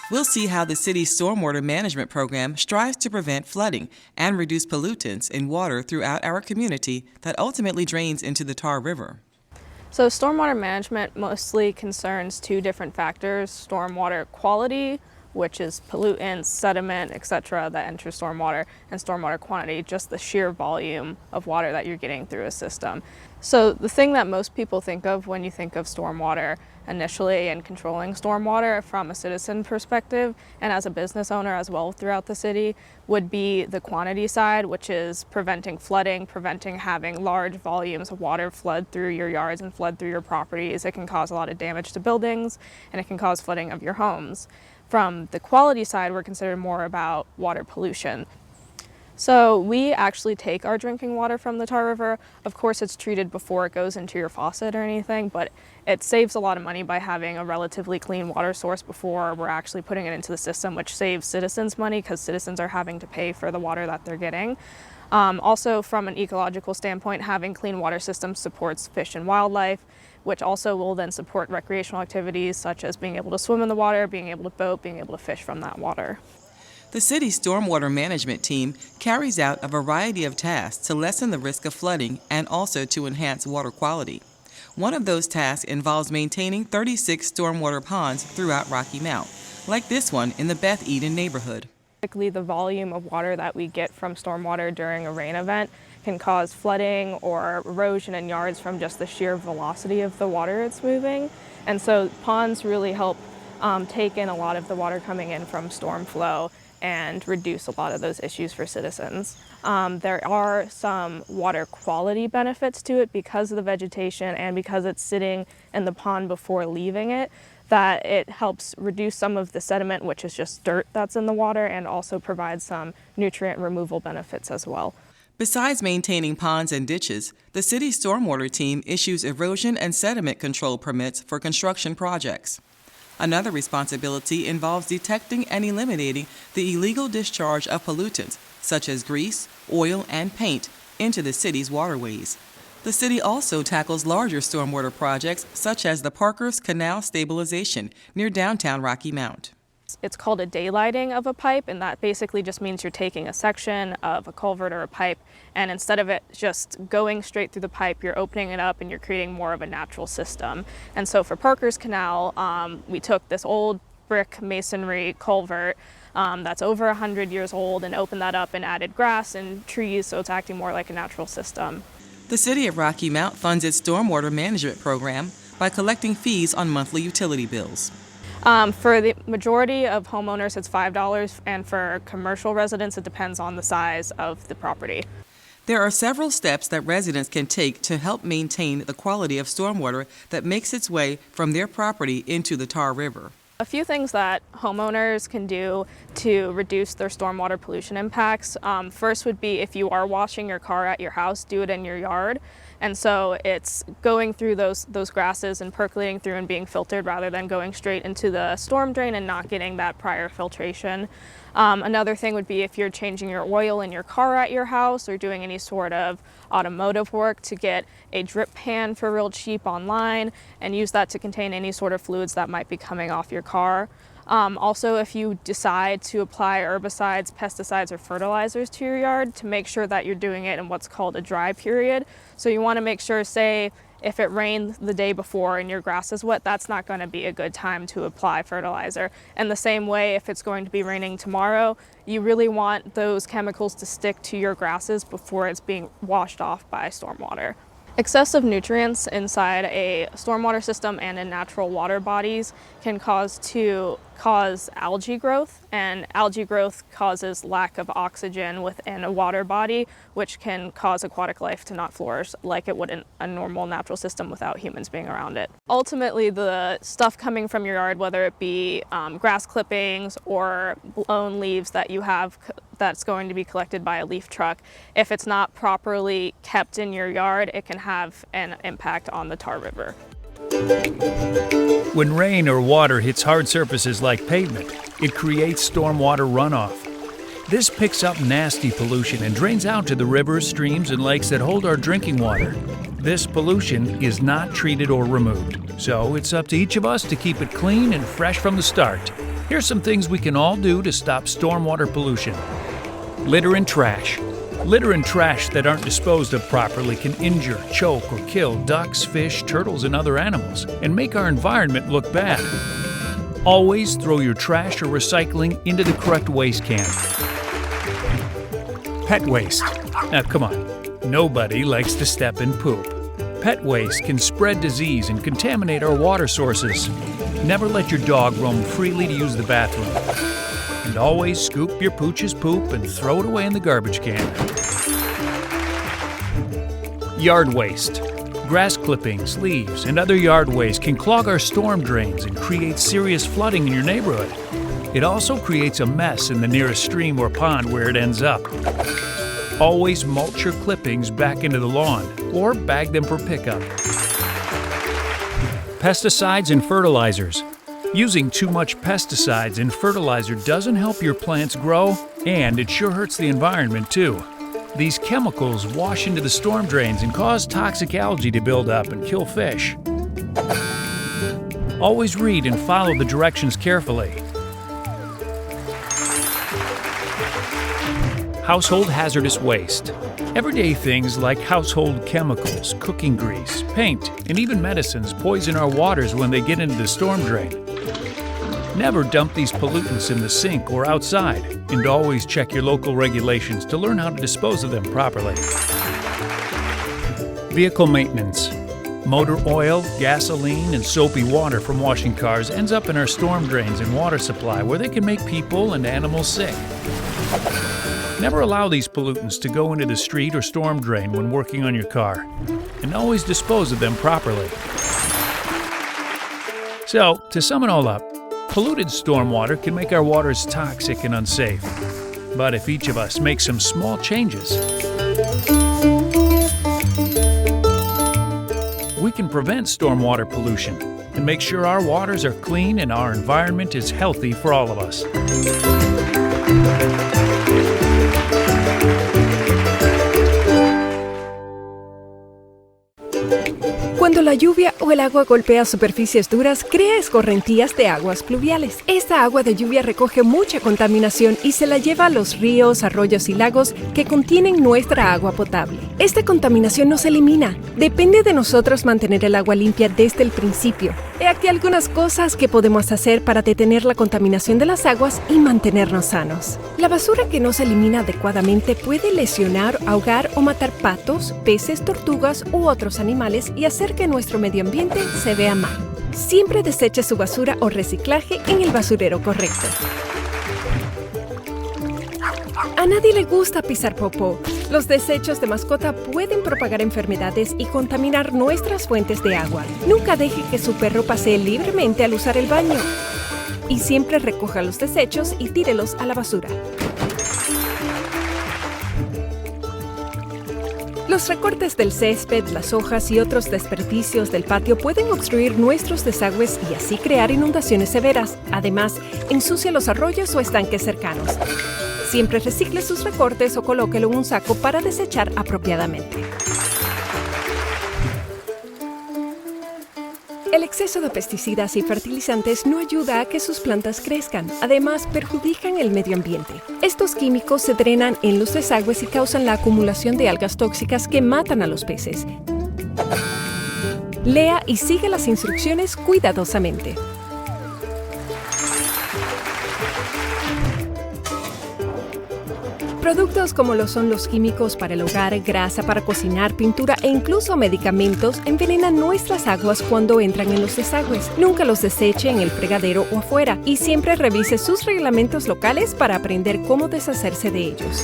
We'll see how the city's Stormwater Management program strives to prevent flooding and reduce pollutants in water throughout our community that ultimately drains into the Tar River. So stormwater management mostly concerns two different factors: stormwater quality, which is pollutants, sediment, etc. that enter stormwater, and stormwater quantity, just the sheer volume of water that you're getting through a system. So the thing that most people think of when you think of stormwater initially and controlling stormwater from a citizen perspective and as a business owner as well throughout the city would be the quantity side, which is preventing flooding, preventing having large volumes of water flood through your yards and flood through your properties. It can cause a lot of damage to buildings and it can cause flooding of your homes. From the quality side, we're considered more about water pollution. So we actually take our drinking water from the Tar River. Of course, it's treated before it goes into your faucet or anything, but it saves a lot of money by having a relatively clean water source before we're actually putting it into the system, which saves citizens money because citizens are having to pay for the water that they're getting. Also, from an ecological standpoint, having clean water systems supports fish and wildlife, which also will then support recreational activities such as being able to swim in the water, being able to boat, being able to fish from that water. The city's Stormwater Management team carries out a variety of tasks to lessen the risk of flooding and also to enhance water quality. One of those tasks involves maintaining 36 stormwater ponds throughout Rocky Mount, like this one in the Beth Eden neighborhood. Typically, the volume of water that we get from stormwater during a rain event can cause flooding or erosion in yards from just the sheer velocity of the water it's moving. And so ponds really help take in a lot of the water coming in from storm flow and reduce a lot of those issues for citizens. There are some water quality benefits to it because of the vegetation and because it's sitting in the pond before leaving it, that it helps reduce some of the sediment, which is just dirt that's in the water, and also provides some nutrient removal benefits as well. Besides maintaining ponds and ditches, the city's stormwater team issues erosion and sediment control permits for construction projects. Another responsibility involves detecting and eliminating the illegal discharge of pollutants, such as grease, oil, and paint, into the city's waterways. The city also tackles larger stormwater projects, such as the Parker's Canal Stabilization near downtown Rocky Mount. It's called a daylighting of a pipe, and that basically just means you're taking a section of a culvert or a pipe, and instead of it just going straight through the pipe, you're opening it up and you're creating more of a natural system. And so for Parker's Canal, we took this old brick masonry culvert that's over 100 years old and opened that up and added grass and trees, so it's acting more like a natural system. The city of Rocky Mount funds its stormwater management program by collecting fees on monthly utility bills. For the majority of homeowners, it's $5, and for commercial residents, it depends on the size of the property. There are several steps that residents can take to help maintain the quality of stormwater that makes its way from their property into the Tar River. A few things that homeowners can do to reduce their stormwater pollution impacts. First would be if you are washing your car at your house, do it in your yard. And so it's going through those grasses and percolating through and being filtered rather than going straight into the storm drain and not getting that prior filtration. Another thing would be if you're changing your oil in your car at your house or doing any sort of automotive work, to get a drip pan for real cheap online and use that to contain any sort of fluids that might be coming off your car. Also, if you decide to apply herbicides, pesticides, or fertilizers to your yard, to make sure that you're doing it in what's called a dry period. So you want to make sure, say, if it rained the day before and your grass is wet, that's not going to be a good time to apply fertilizer. And the same way, if it's going to be raining tomorrow, you really want those chemicals to stick to your grasses before it's being washed off by stormwater. Excessive nutrients inside a stormwater system and in natural water bodies can cause algae growth, and algae growth causes lack of oxygen within a water body, which can cause aquatic life to not flourish like it would in a normal natural system without humans being around it. Ultimately, the stuff coming from your yard, whether it be grass clippings or blown leaves that you have that's going to be collected by a leaf truck, if it's not properly kept in your yard, it can have an impact on the Tar River. When rain or water hits hard surfaces like pavement, it creates stormwater runoff. This picks up nasty pollution and drains out to the rivers, streams, and lakes that hold our drinking water. This pollution is not treated or removed, so it's up to each of us to keep it clean and fresh from the start. Here's some things we can all do to stop stormwater pollution. Litter and trash. Litter and trash that aren't disposed of properly can injure, choke, or kill ducks, fish, turtles, and other animals, and make our environment look bad. Always throw your trash or recycling into the correct waste can. Pet waste. Now come on, nobody likes to step in poop. Pet waste can spread disease and contaminate our water sources. Never let your dog roam freely to use the bathroom. And always scoop your pooch's poop and throw it away in the garbage can. Yard waste. Grass clippings, leaves, and other yard waste can clog our storm drains and create serious flooding in your neighborhood. It also creates a mess in the nearest stream or pond where it ends up. Always mulch your clippings back into the lawn or bag them for pickup. Pesticides and fertilizers. Using too much pesticides and fertilizer doesn't help your plants grow, and it sure hurts the environment too. These chemicals wash into the storm drains and cause toxic algae to build up and kill fish. Always read and follow the directions carefully. Household hazardous waste. Everyday things like household chemicals, cooking grease, paint, and even medicines poison our waters when they get into the storm drain. Never dump these pollutants in the sink or outside, and always check your local regulations to learn how to dispose of them properly. Vehicle maintenance. Motor oil, gasoline, and soapy water from washing cars ends up in our storm drains and water supply where they can make people and animals sick. Never allow these pollutants to go into the street or storm drain when working on your car, and always dispose of them properly. So, to sum it all up, polluted stormwater can make our waters toxic and unsafe. But if each of us makes some small changes, we can prevent stormwater pollution and make sure our waters are clean and our environment is healthy for all of us. Cuando la lluvia o el agua golpea superficies duras, crea escorrentías de aguas pluviales. Esta agua de lluvia recoge mucha contaminación y se la lleva a los ríos, arroyos y lagos que contienen nuestra agua potable. Esta contaminación no se elimina. Depende de nosotros mantener el agua limpia desde el principio. He aquí algunas cosas que podemos hacer para detener la contaminación de las aguas y mantenernos sanos. La basura que no se elimina adecuadamente puede lesionar, ahogar o matar patos, peces, tortugas u otros animales y hacer que nuestro medio ambiente se vea mal. Siempre deseche su basura o reciclaje en el basurero correcto. A nadie le gusta pisar popó. Los desechos de mascota pueden propagar enfermedades y contaminar nuestras fuentes de agua. Nunca deje que su perro pasee libremente al usar el baño. Y siempre recoja los desechos y tírelos a la basura. Los recortes del césped, las hojas y otros desperdicios del patio pueden obstruir nuestros desagües y así crear inundaciones severas. Además, ensucia los arroyos o estanques cercanos. Siempre recicle sus recortes o colóquelo en un saco para desechar apropiadamente. El exceso de pesticidas y fertilizantes no ayuda a que sus plantas crezcan. Además, perjudican el medio ambiente. Estos químicos se drenan en los desagües y causan la acumulación de algas tóxicas que matan a los peces. Lea y sigue las instrucciones cuidadosamente. Productos como lo son los químicos para el hogar, grasa para cocinar, pintura e incluso medicamentos envenenan nuestras aguas cuando entran en los desagües. Nunca los deseche en el fregadero o afuera y siempre revise sus reglamentos locales para aprender cómo deshacerse de ellos.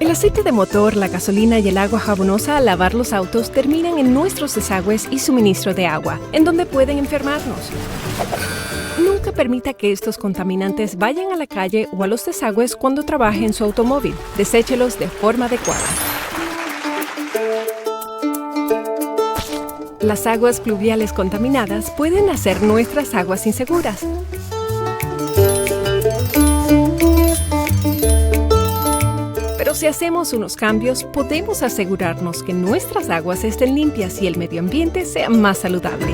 El aceite de motor, la gasolina y el agua jabonosa al lavar los autos terminan en nuestros desagües y suministro de agua, en donde pueden enfermarnos. Nunca permita que estos contaminantes vayan a la calle o a los desagües cuando trabaje en su automóvil. Deséchelos de forma adecuada. Las aguas pluviales contaminadas pueden hacer nuestras aguas inseguras. Pero si hacemos unos cambios, podemos asegurarnos que nuestras aguas estén limpias y el medio ambiente sea más saludable.